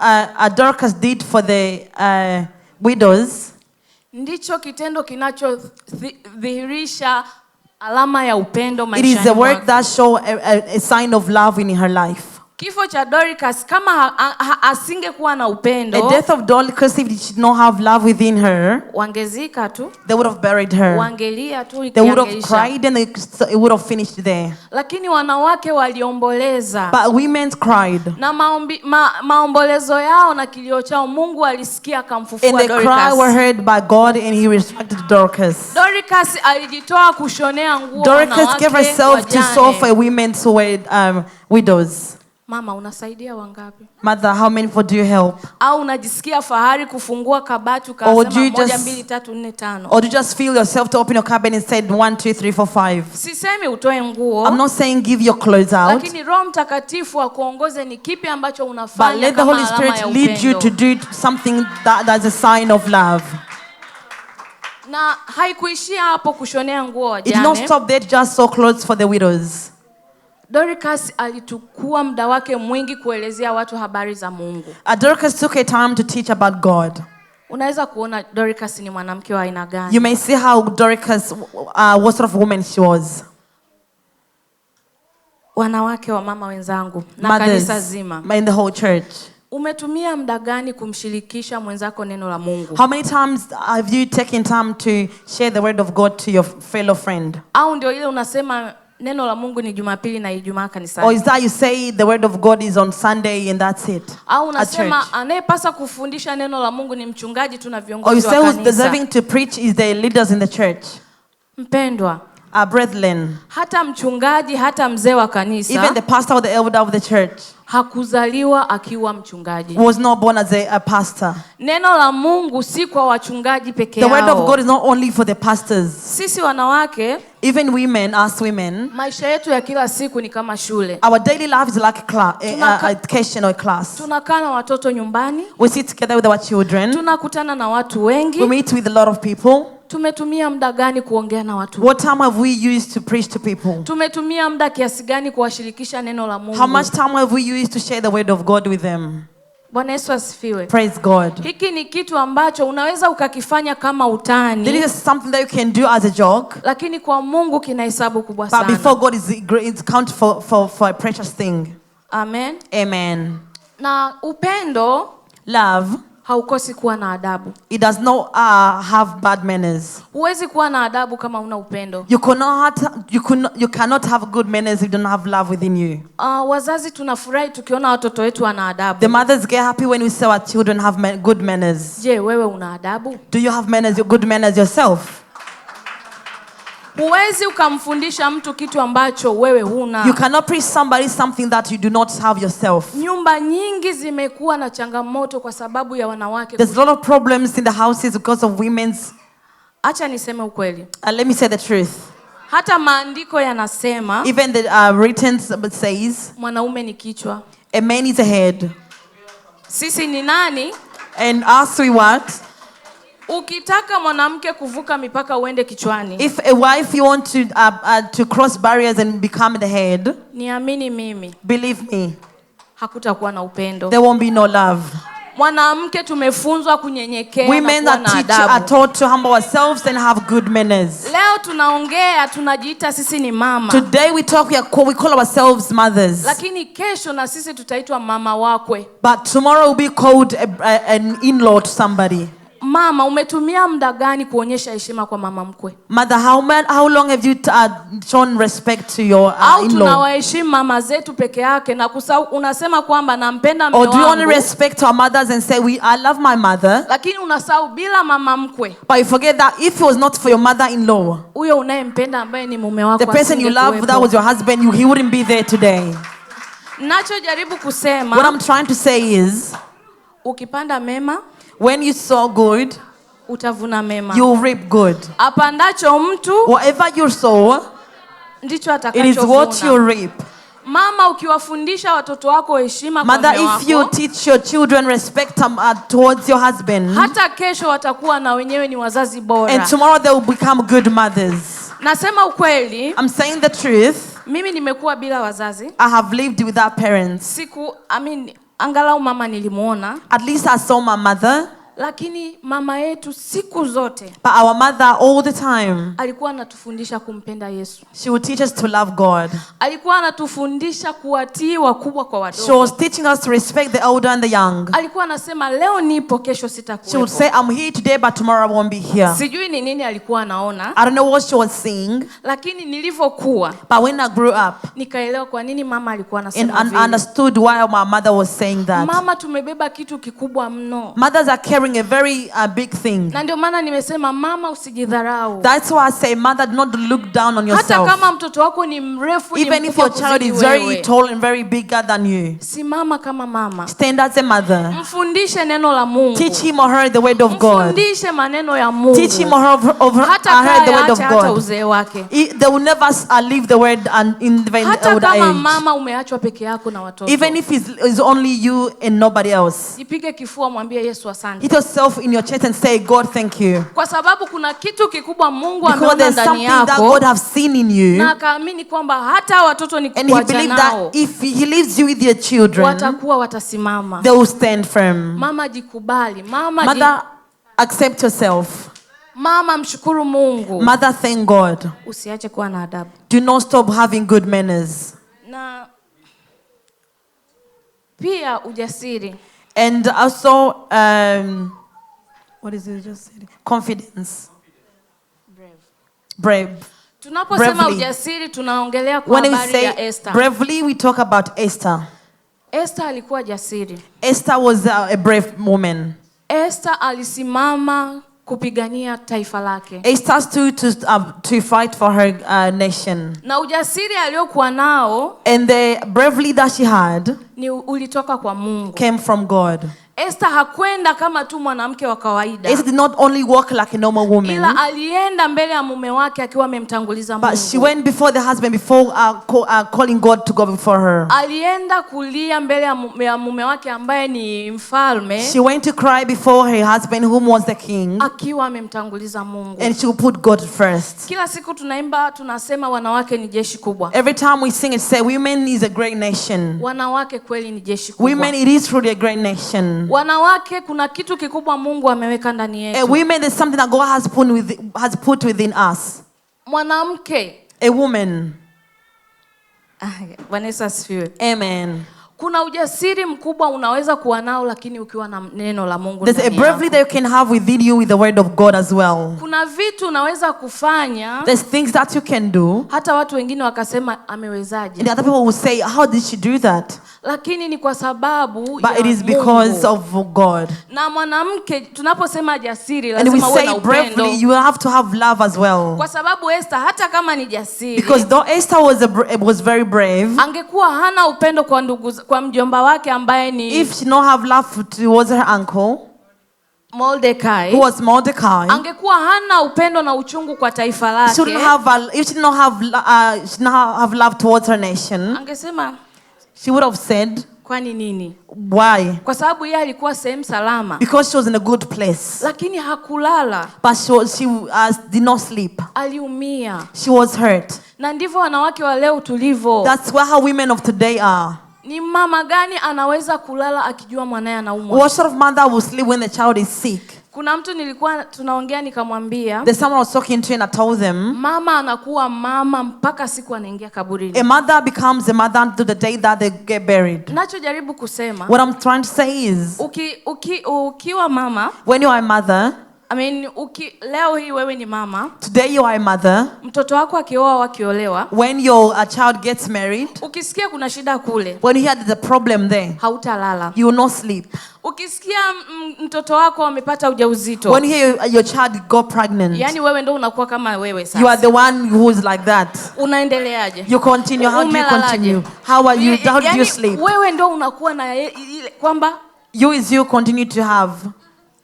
Dorcas did for the widows ndicho kitendo kinachodhihirisha alama ya upendo it maishani is the work mwake. that show a sign of love in her life. Kifo cha Dorcas kama asingekuwa na upendo, The death of Dorcas, if she did not have love within her, wangezika tu, they would have buried her. wangelia tu They would have ikiangeisha. cried and it would have finished there. Lakini wanawake waliomboleza But women cried. na maombolezo yao na kilio chao Mungu alisikia And akamfufua the cry were Dorcas. heard by God and he resurrected Dorcas. Dorcas alijitoa kushonea nguo Dorcas gave wanawake herself to sew for wajane. women who were widows. Mama, unasaidia wangapi? Mother, how many people do you help? Au unajisikia fahari kufungua kabati Or do ukasema you 1 just- 2 3 4 5? Or do you just feel yourself to open your cabinet and said 1, 2, 3, 4, 5? Sisemi utoe nguo, I'm not saying give your clothes out, lakini Roho Mtakatifu akuongoze ni kipi ambacho but unafanya let the kama Holy alama Spirit ya lead you to upendo. do something that's a sign of love. Na haikuishia hapo kushonea nguo It did not wajane. stop there to just sew clothes for the widows. Dorcas alichukua muda wake mwingi kuelezea watu habari za Mungu. Dorcas took a time to teach about God. Unaweza kuona Dorcas ni mwanamke wa aina gani. You may see how Dorcas, what sort of woman she was. Wanawake wa mama wenzangu na kanisa zima, in the whole church. umetumia muda gani kumshirikisha mwenzako neno la Mungu? How many times have you taken time to share the word of God to your fellow friend? Au ndio ile unasema neno la Mungu ni Jumapili na Ijumaa Or kanisani? is that you say the word of God is on Sunday and that's it? Au At unasema church? anayepasa kufundisha neno la Mungu ni mchungaji tu na Or you viongozi say wa who's kanisa? deserving to preach is the leaders in the church? Mpendwa, Our brethren, hata mchungaji, hata mzee wa even kanisa the pastor or the elder of the church hakuzaliwa akiwa mchungaji. was not born as a pastor. Neno la Mungu si kwa wachungaji peke The word of yao. God is not only for the pastors. Sisi wanawake, Even women, us women, maisha yetu ya kila siku ni kama shule. our daily life is like a class, Tunaka- education or a class. Tunakaa na watoto nyumbani, We sit together with our children. tunakutana na watu We wengi. meet with a lot of people. Tumetumia muda gani kuongea na watu? What time have we used to preach to people? Tumetumia muda kiasi gani kuwashirikisha neno la Mungu? How much time have we used to share the word of God with them? Bwana Yesu asifiwe. Praise God. Hiki ni kitu ambacho unaweza ukakifanya kama This utani, is something that you can do as a joke, lakini kwa Mungu kina hesabu kubwa but before sana. God it's count for a precious thing. Amen. Amen. Na upendo Love, haukosi kuwa na adabu. it does not have bad manners. Huwezi kuwa na adabu kama una upendo. You cannot have good manners if you don't have love within you. Wazazi tunafurahi tukiona watoto wetu wana The adabu. mothers get happy when we see our children have good manners. Je, wewe una adabu? Do you have manners, good manners yourself? Huwezi ukamfundisha mtu kitu ambacho wewe huna. You cannot preach somebody something that you do not have yourself. Nyumba nyingi zimekuwa na changamoto kwa sababu ya wanawake. There's a lot of problems in the houses because of women's. Acha niseme ukweli. Let me say the truth. Hata maandiko yanasema Even the written says mwanaume ni kichwa. a man is a head. Sisi ni nani? And us we what? Ukitaka mwanamke kuvuka mipaka uende kichwani. If a wife you want to cross barriers and become the head, Niamini mimi, believe me, hakutakuwa na upendo. there won't be no love. Mwanamke tumefunzwa kunyenyekea na Women kuwa are na are adabu. taught to humble ourselves and have good manners. Leo tunaongea, tunajiita sisi ni mama. Today we call ourselves mothers. Lakini kesho na sisi tutaitwa mama wakwe. But tomorrow we'll be called an in-law to somebody. Mama, umetumia muda gani kuonyesha heshima kwa mama mkwe? Mother, how long have you shown respect to your Au in-law? tunawaheshimu mama zetu peke yake na unasema kwamba nampenda mume Or do you only wangu, respect our mothers and say, I love my mother, lakini unasahau bila mama mkwe, but you forget that if it was not for your mother-in-law, huyo unayempenda ambaye ni mume wako the person you love, that was your husband, he wouldn't be there today. Nachojaribu What kusema, I'm trying to say is, ukipanda mema When you sow good, utavuna mema. you'll reap good. Apandacho mtu Whatever you sow, ndicho it is what you atakachovuna. reap. Mama, ukiwafundisha watoto wako heshima kwa Mother, mume if you wako, teach your children respect towards your husband, hata kesho watakuwa na wenyewe ni wazazi bora. and tomorrow they will become good mothers. Nasema ukweli, I'm saying the truth. mimi nimekuwa bila wazazi. I have lived without parents. Angalau mama nilimuona, At least I saw my mother. lakini mama yetu siku zote But our mother, all the time, alikuwa anatufundisha kumpenda Yesu. she would teach us to love God. Alikuwa anatufundisha kuwatii wakubwa kwa She wadogo. was teaching us to respect the older and the young. Alikuwa anasema leo nipo, kesho She would sitakuwepo. say, I'm here today, but tomorrow I won't be here. Sijui ni nini alikuwa anaona, I don't know what she was seeing, lakini nilivyokuwa but when I grew up nikaelewa kwa nini mama alikuwa and anasema vile. understood why my mother was saying that. Mama, tumebeba kitu kikubwa mno. Mothers are carrying a very big thing. Na ndio maana nimesema mama, usijidharau. That's why I say, mother, do not look down on Hata yourself. kama mtoto wako ni mrefu, Even ni if mkubwa your child kuzidi is very wewe, tall and very bigger than you, simama kama mama. stand as a mother. Mfundishe neno la Mungu. Teach him or her the word of God. Mfundishe maneno ya Mungu. Teach him or her Hata her the word of hata God. uzee wake. They will never leave the word in the Hata older kama age. mama umeachwa peke yako na watoto. Even if it's only you and nobody else. Jipige kifua, mwambie Yesu asante. Hit yourself in your chest and say, God, thank you. Kwa sababu kuna kitu kikubwa Mungu Because ameona there's ndani something that yako. God has seen in you. Na akaamini kwamba hata watoto ni And he kukuacha believed nao, that if he leaves you with your children, watakuwa watasimama. they will stand firm. Mama, jikubali. Mother, accept yourself. Mama, mshukuru Mungu. Mother, thank God. Usiache kuwa na adabu. Do not stop having good manners. Na pia ujasiri. And also, what is it you just said? Confidence. Brave. Tunaposema Bravely. ujasiri tunaongelea kwa When we habari ya say Esther. bravely, we talk about Esther. Esther alikuwa jasiri. Esther was a brave woman. Esther alisimama kupigania taifa lake. Esther stood to fight for her nation. Na ujasiri aliokuwa nao And the bravery that she had ni ulitoka kwa Mungu. came from God. Esther hakwenda kama tu mwanamke wa kawaida. Esther did not only walk like a normal woman, Ila alienda mbele ya mume wake akiwa amemtanguliza but she Mungu. went before the husband before calling God to go before her. Alienda kulia mbele ya mume wake ambaye ni mfalme, She went to cry before her husband, whom was the king, akiwa amemtanguliza Mungu. and she put God first. Kila siku tunaimba, tunasema wanawake ni jeshi kubwa. Every time we sing it, say women is a great nation. Wanawake kweli ni jeshi kubwa. Women, it is truly a great nation. Wanawake kuna kitu kikubwa Mungu ameweka ndani yetu. Women, there's something that God has put within us. Mwanamke. A woman. Bwana Yesu asifiwe. Amen. Kuna ujasiri mkubwa unaweza kuwa nao lakini ukiwa na neno la Mungu There's a ndani bravery yako. that you can have within you with the word of God as well. Kuna vitu unaweza kufanya There's things that you can do, hata watu wengine wakasema amewezaje. and the other people will say, how did she do that? Lakini ni kwa sababu But ya it is because Mungu. of God. Na mwanamke tunaposema jasiri And we lazima uwe na say upendo. bravely, you have to have love as well. Kwa sababu Esther hata kama ni jasiri, Because though Esther was very brave, angekuwa hana upendo kwa mjomba wake ambaye ni if she not have love towards her uncle, Mordekai, who was Mordecai, angekuwa hana upendo na uchungu kwa taifa lake, if she did not have love towards her nation, angesema she would have said, kwani nini? why? Kwa sababu yeye alikuwa sehemu salama, Because she was in a good place. lakini hakulala, But she did not sleep. aliumia. She was hurt. Na ndivyo wanawake wa leo tulivyo. That's how women of today are. Ni mama gani anaweza kulala akijua mwanae anaumwa? What sort of mother will sleep when the child is sick? Kuna mtu nilikuwa tunaongea nikamwambia, There's someone I was talking to and I told them, mama anakuwa mama mpaka siku anaingia kaburini. a mother becomes a mother until the day that they get buried. Nachojaribu kusema, What I'm trying to say is, ukiwa mama, when you are a mother, leo hii wewe ni mama, today you are a mother, mtoto wako akioa au akiolewa, when your child gets married, ukisikia kuna shida kule, when you hear there's a problem there, hautalala. you will not sleep. Ukisikia mtoto wako amepata ujauzito, When you hear your child got pregnant, yani wewe ndo unakuwa kama wewe sasa. you are the one who is like that. Unaendeleaje? You continue. How do you continue? How do you sleep? Wewe ndo unakuwa na ile kwamba You is you continue to have.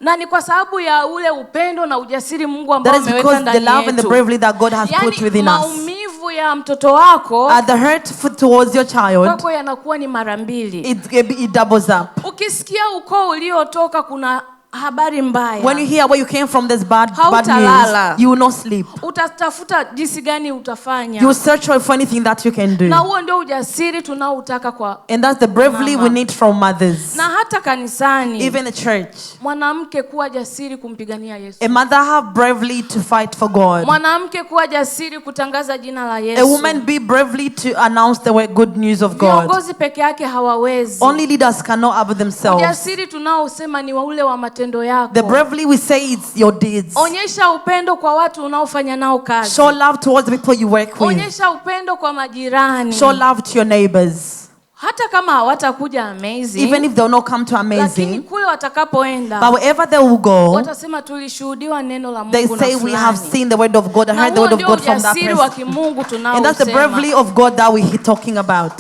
Na ni kwa sababu ya ule upendo na ujasiri Mungu ambao That is ameweka because the ndani love and the yetu. bravery that God has put Yani within us. maumivu ya mtoto wako The hurt towards your child, kwako yanakuwa ni mara mbili. it doubles up. Ukisikia ukoo uliotoka kuna habari mbaya, When you hear where you came from, there's bad Hautalala. news. You will not sleep. utatafuta jinsi gani utafanya. You will search for anything that you can do. Na huo ndio ujasiri tunaoutaka kwa And that's the bravery mama. we need from mothers. Na hata kanisani, Even the church. mwanamke kuwa jasiri kumpigania Yesu. A mother have bravery to fight for God. Mwanamke kuwa jasiri kutangaza jina la A Yesu. woman be bravely to announce the good news of God. Viongozi peke yake hawawezi. Only leaders cannot have themselves. Ujasiri tunaosema ni wa ule wa matendo yako. The bravery we say it's your deeds. Onyesha upendo kwa watu unaofanya nao kazi. Show love towards the people you work with. Onyesha upendo kwa majirani. Show love to your neighbors. Hata kama hawatakuja amazing, Even if they will not come to lakini amazing, kule watakapoenda but wherever they will go, watasema tulishuhudiwa neno la Mungu they na say we have fulani. seen the word of God. I Na heard the huo word of ndio God from that ujasiri wa person. kimungu And that's the tunaosema. bravery of God that we're talking about.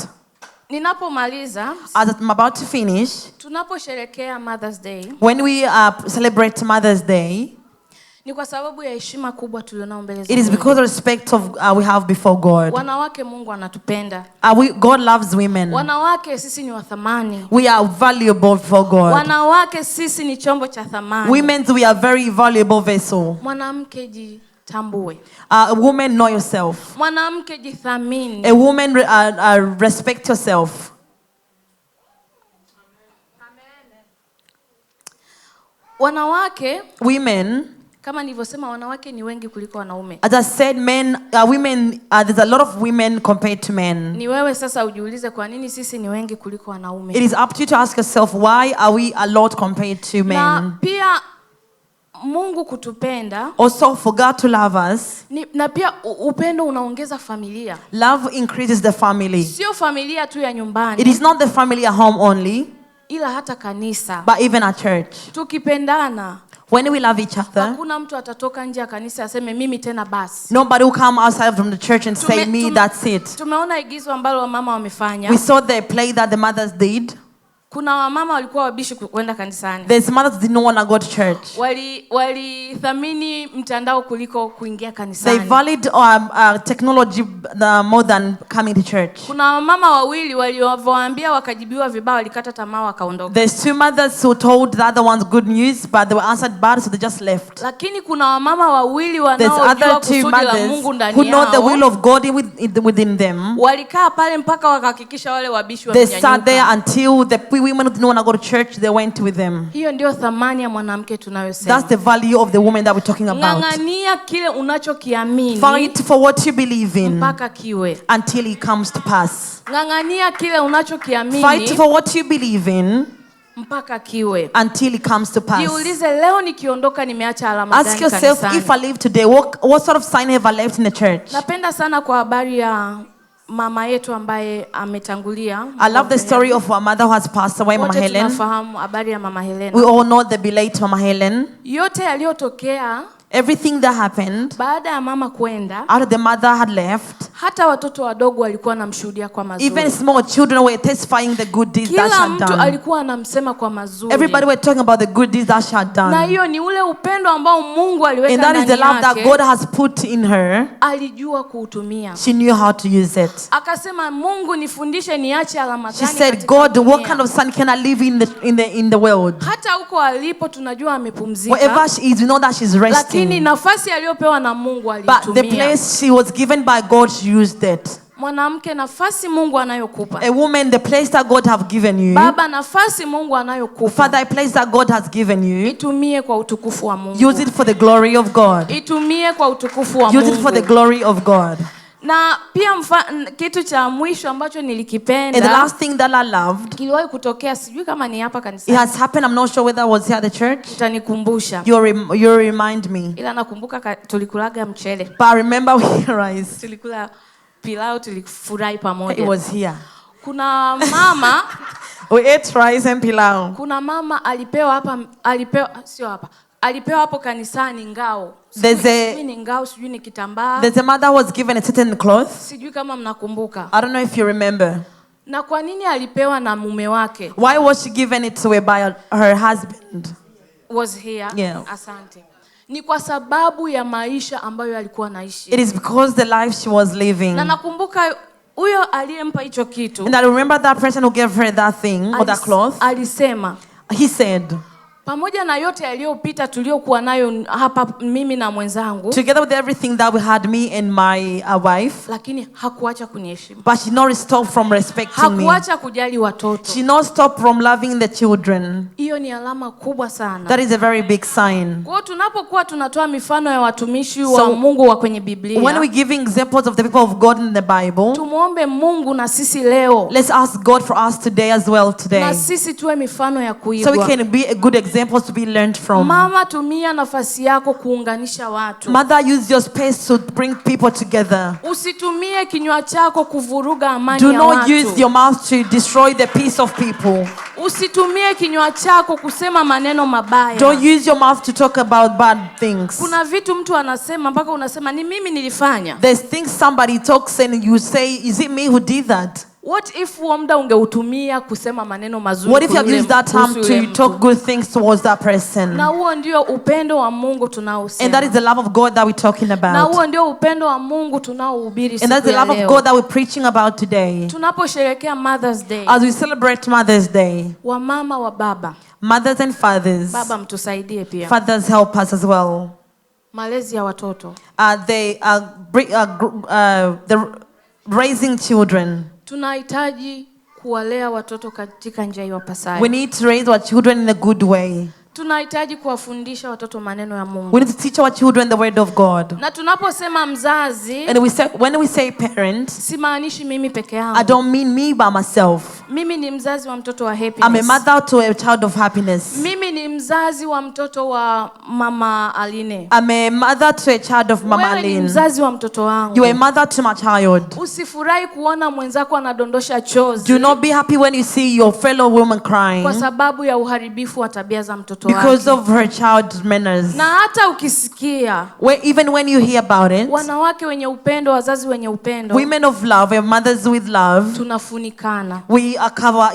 Ninapomaliza, As I'm about to finish, tunaposherekea Mother's Day, when we celebrate Mother's Day, ni kwa sababu ya heshima kubwa tulionao mbele za it is Mungu. because of the respect of we have before God. Wanawake Mungu anatupenda. God loves women. Wanawake sisi ni wa thamani. We are valuable for God. Wanawake sisi ni chombo cha thamani. Women, we are very valuable vessel. Mwanamke jitambue. A woman, know yourself. Mwanamke jithamini. A woman, respect yourself. Wanawake, Women, kama nilivyosema, wanawake ni wengi kuliko wanaume. as I said, women, there's a lot of women compared to men. Ni wewe sasa ujiulize kwa nini sisi ni wengi kuliko wanaume. It is up to you to ask yourself, why are we a lot compared to men? Na pia Mungu kutupenda, Also, for God to love us, na pia upendo unaongeza familia. love increases the family. Sio familia tu ya nyumbani, It is not the family at home only, ila hata kanisa. but even at church. Tukipendana, When we love each other, hakuna mtu atatoka nje ya kanisa aseme mimi tena basi. nobody will come outside from the church and say, me, that's it. Tumeona igizo ambalo wamama wamefanya. We saw the play that the mothers did. Kuna wamama walikuwa wabishi kwenda kanisani. There's mothers did not want to go to church. Walithamini mtandao kuliko kuingia They kanisani. valued technology more than coming to church. Kuna wamama wawili waliowaambia wakajibiwa vibaya, walikata tamaa wakaondoka. There's two mothers who told the other ones good news, but they were answered bad, so they just left. Lakini kuna wamama wawili There's wanaojua other two kusudi la mothers Mungu who ndani know the will yao. of God within them. Walikaa pale mpaka wakahakikisha wale wabishi They sat there wamenyanyuka. until the women who didn't want to go to church, they went with them. Hiyo ndio thamani ya mwanamke tunayosema. That's the value of the woman that we're talking about. Ng'ang'ania kile unachokiamini Fight for what you believe in mpaka kiwe. until it comes to pass. Ng'ang'ania kile Fight unachokiamini for what you believe in mpaka kiwe. until it comes to pass. Jiulize, leo nikiondoka nimeacha alama Ask gani yourself, kanisani? if I live today, what sort of sign have I left in the church? Napenda sana kwa habari ya mama yetu ambaye ametangulia. I love the story of our mother who has passed away, Mama Wote Helen. tunafahamu habari ya Mama Helena. We all know the late Mama Helen. Yote yaliyotokea Everything that happened baada ya mama kwenda, after the mother had left, hata watoto wadogo walikuwa wanamshuhudia kwa mazuri. even small children were testifying the good deeds that she Kila had mtu done. alikuwa anamsema kwa mazuri. Everybody were talking about the good deeds that she had Na done. hiyo ni ule upendo ambao Mungu And aliweka that is the ndani love that yake. God has put in her. Alijua kuutumia. She knew how to use it. Akasema, Mungu nifundishe niache alama She gani said, katika God, what dunia." kind of son can I live in the world? Hata huko alipo tunajua amepumzika. Wherever she is, we know that she's Lakini resting. nafasi aliyopewa na Mungu But the alitumia. place she was given by God, she used it. Mwanamke, nafasi Mungu anayokupa. A woman, the place that God have given you. Baba, nafasi Mungu anayokupa. Father, a place that God has given you. Itumie kwa utukufu wa Mungu. Use it for the glory of God. Itumie kwa utukufu wa Use Mungu. it for the glory of God. Na pia kitu cha mwisho ambacho And the nilikipenda last thing that I loved, kiliwahi kutokea, sijui kama ni hapa it kanisani. has happened. I'm not sure whether I was here at the church. Utanikumbusha. You remind me. Ila nakumbuka tulikulaga mchele. But I remember we rice. Tulikula pilau, tulifurahi pamoja. It was here. Kuna mama We ate rice and pilau. kuna mama alipewa hapo kanisani ngao. Sijui ni ngao, sijui ni kitambaa. There's a mother who was given a certain cloth. Sijui kama mnakumbuka. I don't know if you remember. Na kwa nini alipewa na mume wake? Why was she given it to her by her husband? Was here. Yeah. Asante. Ni kwa sababu ya maisha ambayo alikuwa anaishi. It is because the life she was living. Na nakumbuka huyo aliyempa hicho kitu. And I remember that person who gave her that thing or that cloth. Alisema, He said, pamoja na yote yaliyopita tuliokuwa nayo hapa mimi na mwenzangu, together with everything that we had, me and my wife, lakini hakuacha kuniheshimu. but she not stopped from respecting me. Hakuacha kujali watoto. She not stopped from loving the children. Hiyo ni alama kubwa sana. That is a very big sign. Kwa tunapokuwa tunatoa mifano ya watumishi wa Mungu wa kwenye Biblia, when we giving examples of the people of God in the Bible, tumuombe Mungu na sisi leo, let's ask God for us today as well today. na sisi tuwe mifano ya kuigwa. So we can be a good examples to be learned from. Mama, tumia nafasi yako kuunganisha watu. Mother, use your space to bring people together. Usitumie kinywa chako kuvuruga amani Do ya not watu. use your mouth to destroy the peace of people. Usitumie kinywa chako kusema maneno mabaya. Don't use your mouth to talk about bad things. Kuna vitu mtu anasema mpaka unasema ni mimi nilifanya. There's things somebody talks and you say, is it me who did that? What if huo muda ungeutumia kusema maneno mazuri? What if you have used that time to talk good things towards that person? Na huo ndio upendo wa Mungu tunaosema. And that is the love of God that we're talking Na about. huo ndio upendo wa Mungu tunaohubiri siku And that's the ya love of leo. God that we're preaching about today. Tunaposherehekea Mother's Day, As we celebrate Mother's Day, wa mama wa baba, mothers and fathers, baba mtusaidie pia. fathers help us as well. Malezi ya watoto. The raising children. Tunahitaji kuwalea watoto katika njia iwapasayo. We need to raise our children in a good way. Tunahitaji kuwafundisha watoto maneno ya Mungu. We need to teach our children the word of God. Na tunaposema mzazi, And when we say parent, simaanishi mimi peke yangu. I don't mean me by myself. Mimi ni mzazi wa mtoto wa happiness. I'm a mother to a child of happiness. Mimi ni mzazi wa mtoto wa mama Aline. I'm a mother to a child of Mama Wewe ni Aline. mzazi wa mtoto wangu. You're a mother to my child. Usifurahi kuona mwenzako anadondosha chozi. Do not be happy when you see your fellow woman crying Kwa sababu ya uharibifu wa tabia za mtoto because wake. of her child's manners. Na hata ukisikia Even when you hear about it, wanawake wenye upendo, wazazi wenye upendo, women of love, mothers with love, tunafunikana. we cover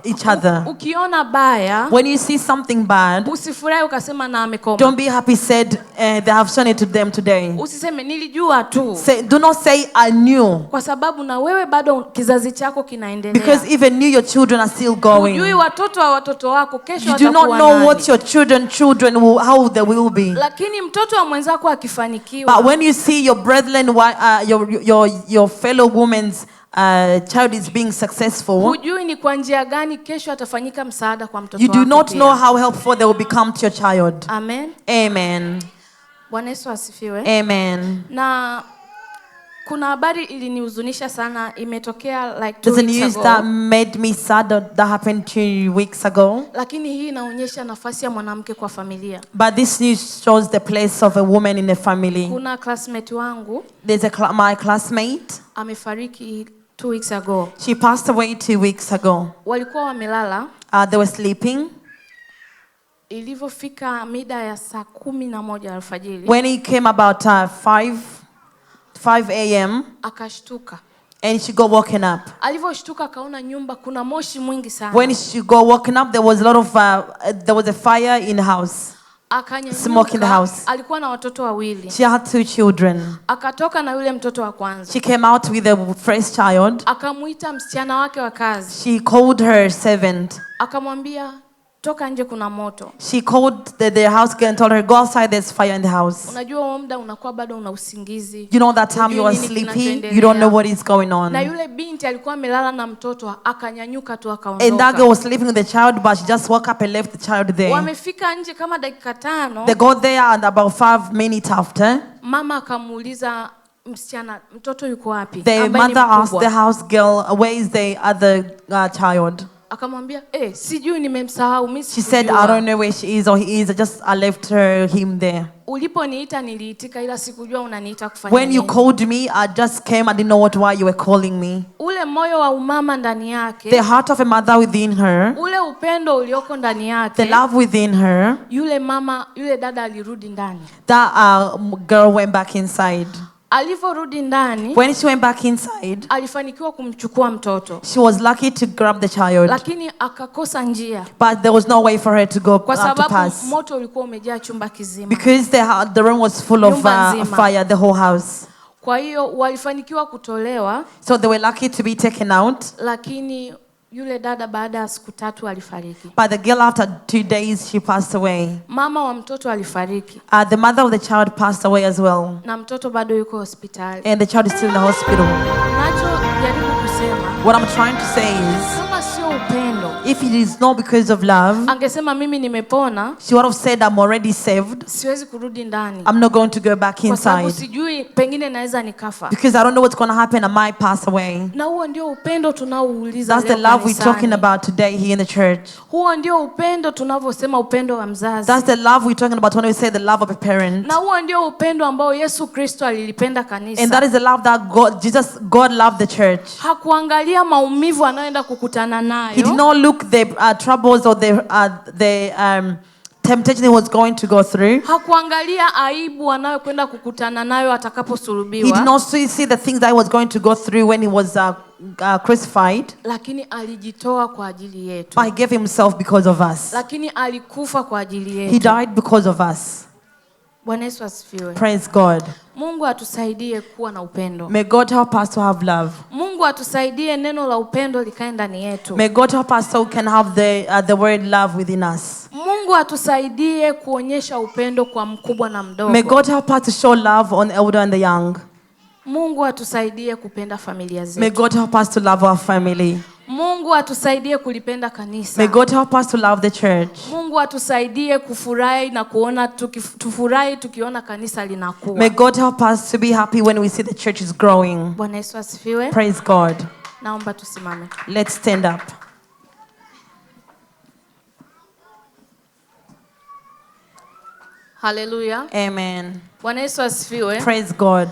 each other. Ukiona baya, When you see something bad, usifurahi ukasema na amekoma. don't be happy said they have shown it to them today. Usiseme nilijua tu. Do not say I knew, Kwa sababu na wewe bado kizazi chako kinaendelea. because even you, your children are still going. Hujui watoto wa watoto wako kesho You do not watakuwa know nani. what your children how they will be. Lakini mtoto wa mwenzako akifanikiwa, But when you see your brethren, your fellow woman's child is being successful, hujui ni kwa njia gani kesho atafanyika msaada kwa mtoto you wako do not pia. know how helpful they will become to your child. Amen. Amen. Bwana Yesu asifiwe. Amen. Na kuna habari ilinihuzunisha sana, imetokea like 2 There's a weeks news ago. that made me sad that happened 2 weeks ago. Lakini hii inaonyesha nafasi ya mwanamke kwa familia. But this news shows the place of a woman in a family. Kuna classmate wangu There's my classmate. amefariki 2 weeks ago. She passed away 2 weeks ago. Walikuwa wamelala, They were sleeping. ilivyofika mida ya saa 11 alfajiri, When it came about 5 a.m. akashtuka. and she got woken up. Alivyoshtuka akaona nyumba kuna moshi mwingi sana. When she got woken up, there was a lot of there was a fire in the house. Smoke in the house. Alikuwa na watoto wawili. She had 2 children. Akatoka na yule mtoto wa kwanza. She came out with the first child. Akamuita msichana wake wa kazi. She called her servant. Akamwambia toka nje kuna moto. She called the house girl and told her, go outside, there's fire in the house. Unajua huo muda unakuwa bado una usingizi. You know that time you are sleepy, you don't know what is going on. Na yule binti alikuwa amelala na mtoto, akanyanyuka tu And that akaondoka. girl was sleeping with the child, but she just woke up and left the child there. Wamefika nje kama dakika 5. They got there and about 5 minutes after, Mama akamuuliza msichana, mtoto yuko wapi? the Ambaye ni mother asked mkubwa. the house girl, where is the other child? Akamwambia, sijui nimemsahau mimi. She said, I don't know where she is or he is. I left him there. Uliponiita niliitika, ila sikujua unaniita kufanya When you nini. called me, I just came. I didn't know why you were calling me. Ule moyo wa umama ndani yake, The heart of a mother within her, ule upendo ulioko ndani yake, the love within her, yule dada alirudi ndani. that girl went back inside. Alivorudi ndani, When she went back inside, alifanikiwa kumchukua mtoto, she was lucky to grab the child, lakini akakosa njia but there was no way for her to go kwa to sababu pass moto ulikuwa umejaa chumba kizima. because the room was full of Nyumba nzima. fire, the whole house. Kwa hiyo walifanikiwa kutolewa, So they were lucky to be taken out. lakini yule dada baada ya siku 3 alifariki. But the girl, after 2 days, she passed away. Mama wa mtoto alifariki The mother of the child passed away as well. na mtoto bado yuko hospitali. And the child is still in the hospital. Nachojaribu kusema, What I'm trying to say is, kama sio upendo, if it is not because of love, angesema mimi nimepona, she would have said, I'm already saved. siwezi kurudi ndani. I'm not going to go back Kwa sababu inside. sijui pengine naweza nikafa. Because I don't know what's going to happen. I might pass away. Na huo ndio upendo tunaouliza That's leo the love we're talking kanisani. about today here in the church. Huo ndio upendo tunavyosema upendo wa mzazi. That's the love we're talking about when we say the love of a parent. Na huo ndio upendo ambao Yesu Kristo alilipenda kanisa. And that is the love that God loved the church. Hakuangalia maumivu anayoenda kukutana He did nayo. not look the troubles or the temptation he was going to go through. Hakuangalia aibu anayokwenda kukutana nayo He atakaposulubiwa. did not see the things that he was going to go through when he was crucified. Lakini alijitoa kwa ajili yetu. But he gave himself because of us. Lakini alikufa kwa ajili He yetu. died because of us. Bwana Yesu asifiwe. Praise God. Mungu atusaidie kuwa na upendo. May God help us to have love. Mungu atusaidie neno la upendo likae ndani yetu. May God help us so we can have the word love within us. Mungu atusaidie kuonyesha upendo kwa mkubwa na mdogo. May God help us to show love on the elder and the young. Mungu atusaidie kupenda familia May zetu. God help us to love our family. Mungu atusaidie kulipenda kanisa. May God help us to love the church. Mungu atusaidie kufurahi na kuona tufurahi tukiona kanisa linakuwa. May God help us to be happy when we see the church is growing. Bwana Yesu asifiwe. Praise God. Naomba tusimame. Let's stand up. Haleluya. Amen. Bwana Yesu asifiwe. Praise God.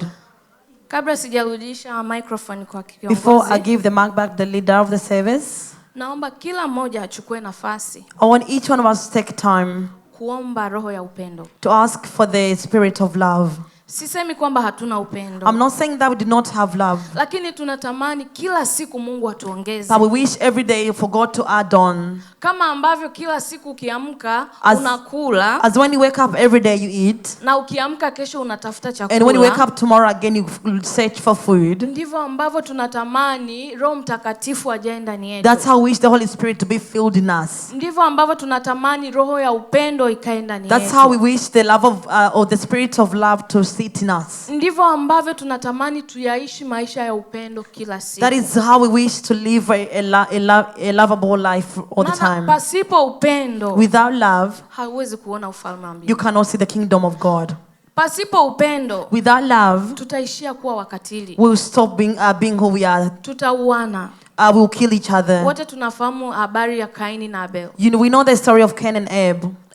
Kabla sijarudisha microphone kwa Before I kiongozi, give the mic back to the leader of the service, naomba kila mmoja achukue nafasi I want each one of us to take time kuomba roho ya upendo. to ask for the spirit of love. Sisemi kwamba hatuna upendo, I'm not saying that we do not have love, lakini tunatamani kila siku Mungu atuongeze. but we wish every day for God to add on. Kama ambavyo kila siku ukiamka As- unakula As when you wake up every day you eat, na ukiamka kesho unatafuta and when you wake chakula, up tomorrow again you search for food. ndivyo ambavyo tunatamani Roho Mtakatifu ajae ndani That's yetu. how we wish the Holy Spirit to be filled in us. Ndivyo ambavyo tunatamani roho ya upendo ikae ndani That's how we yetu. wish the love of or the spirit of love to sit in us. Ndivyo ambavyo tunatamani tuyaishi maisha ya upendo kila siku. That is how we wish to live a lovable life all the Maana time. pasipo upendo Without love, hauwezi kuona ufalme wa you mbinguni. cannot see the kingdom of God. Pasipo upendo Without love, tutaishia kuwa wakatili. we'll stop being who we are. Tutauana. We'll kill each other. Wote tunafahamu habari ya Kaini na Abel. We know the story of Cain and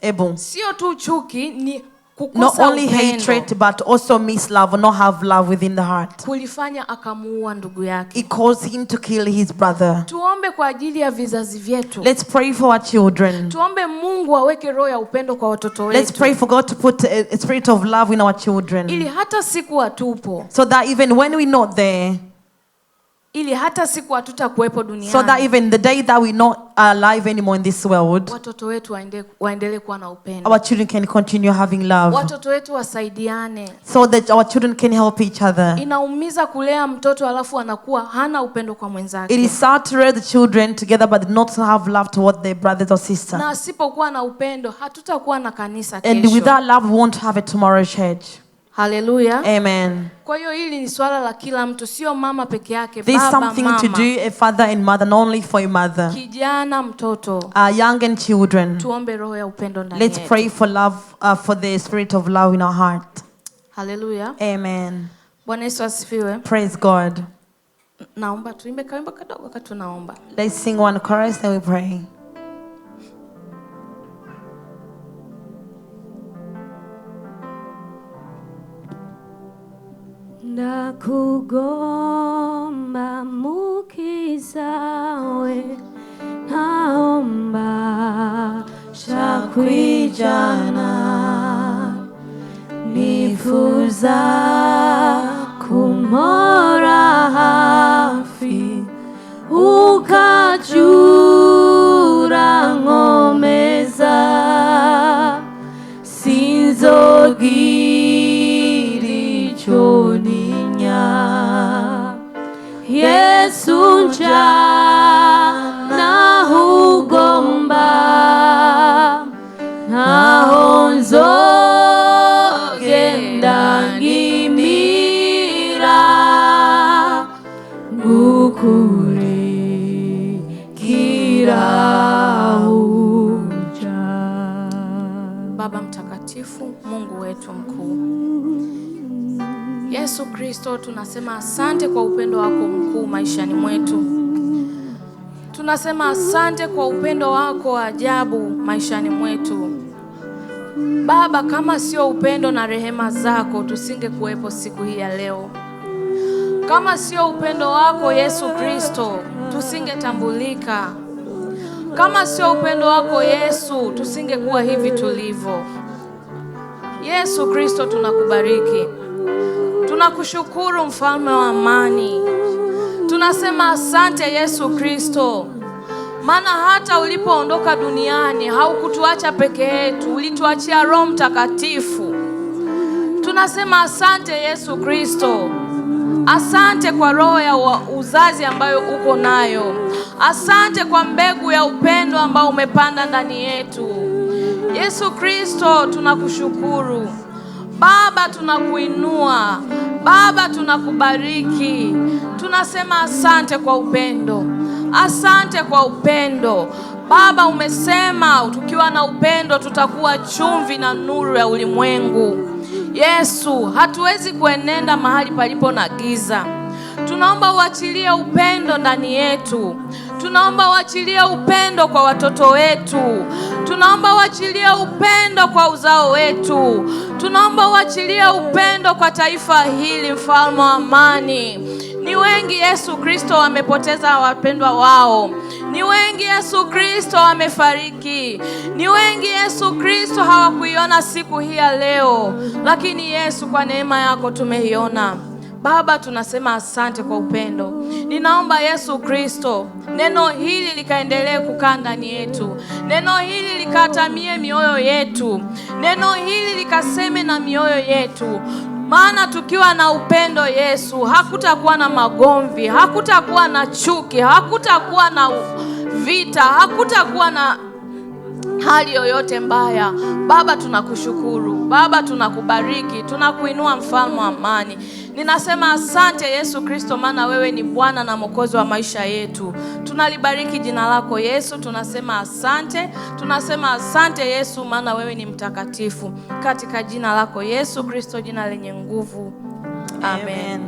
Abel. Sio tu chuki, ni Not kukosa only hatred, upendo but also mislove or not have love within the heart. kulifanya akamuua ndugu yake. It caused him to kill his brother. Tuombe kwa ajili ya vizazi vyetu. Let's pray for our children. Tuombe Mungu aweke roho ya upendo kwa watoto Let's wetu. pray for God to put a spirit of love in our children. Ili hata siku hatupo, So that even when we're not there, ili hata siku hatutakuwepo so that duniani, even the day that we're not alive anymore in this world, watoto wetu waendelee kuwa na upendo. our children can continue having love. Watoto wetu wasaidiane. So that our children can help each other. Inaumiza kulea mtoto alafu anakuwa hana upendo kwa It mwenzake. is sad to rear the children together but not to have love toward their brothers or sisters. Na asipokuwa na upendo hatutakuwa na kanisa And kesho. without love, we won't have a tomorrow church. Haleluya. Amen. Kwa hiyo hili ni swala la kila mtu, sio mama peke yake, There's baba, something mama, to do, a father and mother, not only for a mother. kijana, mtoto. Young and children. Tuombe roho ya upendo ndani Let's yetu. pray for love, for the spirit of love in our heart. Haleluya. Amen. Bwana Yesu asifiwe. Praise God. Naomba tuimbe kaimba kadogo wakati tunaomba. Let's sing one chorus and we pray. Nakugomba mukizawe, naomba shakwijana, nifuza mora hafi ukajura ngomeza sinzogiri choninya Yesu njana hugomba nahonzo genda ngimira ngukurikira uja. Baba mtakatifu, Mungu wetu mkuu, Yesu Kristo, tunasema asante kwa upendo wako mkuu maishani mwetu. Tunasema asante kwa upendo wako wa ajabu maishani mwetu. Baba, kama sio upendo na rehema zako tusingekuwepo siku hii ya leo. Kama sio upendo wako Yesu Kristo tusingetambulika. Kama sio upendo wako Yesu tusingekuwa hivi tulivyo. Yesu Kristo, tunakubariki. Tunakushukuru mfalme wa amani. Tunasema asante Yesu Kristo, maana hata ulipoondoka duniani haukutuacha peke yetu, ulituachia Roho Mtakatifu. Tunasema asante Yesu Kristo. Asante kwa roho ya uzazi ambayo uko nayo. Asante kwa mbegu ya upendo ambao umepanda ndani yetu. Yesu Kristo, tunakushukuru. Baba, tunakuinua. Baba, tunakubariki. Tunasema asante kwa upendo. Asante kwa upendo. Baba, umesema tukiwa na upendo tutakuwa chumvi na nuru ya ulimwengu. Yesu, hatuwezi kuenenda mahali palipo na giza. Tunaomba uachilie upendo ndani yetu. Tunaomba uachilie upendo kwa watoto wetu. Tunaomba uachilie upendo kwa uzao wetu. Tunaomba uachilie upendo kwa taifa hili, mfalme wa amani. Ni wengi Yesu Kristo wamepoteza wapendwa wao. Ni wengi Yesu Kristo wamefariki. Ni wengi Yesu Kristo hawakuiona siku hii ya leo. Lakini Yesu, kwa neema yako tumeiona. Baba, tunasema asante kwa upendo. Ninaomba Yesu Kristo, neno hili likaendelee kukaa ndani yetu. Neno hili likatamie mioyo yetu. Neno hili likaseme na mioyo yetu. Maana tukiwa na upendo Yesu, hakutakuwa na magomvi, hakutakuwa na chuki, hakutakuwa na vita, hakutakuwa na hali yoyote mbaya. Baba, tunakushukuru. Baba, tunakubariki. Tunakuinua mfalme wa amani. Ninasema asante Yesu Kristo, maana wewe ni Bwana na Mwokozi wa maisha yetu. Tunalibariki jina lako Yesu. Tunasema asante. Tunasema asante Yesu, maana wewe ni mtakatifu. Katika jina lako Yesu Kristo, jina lenye nguvu. Amen.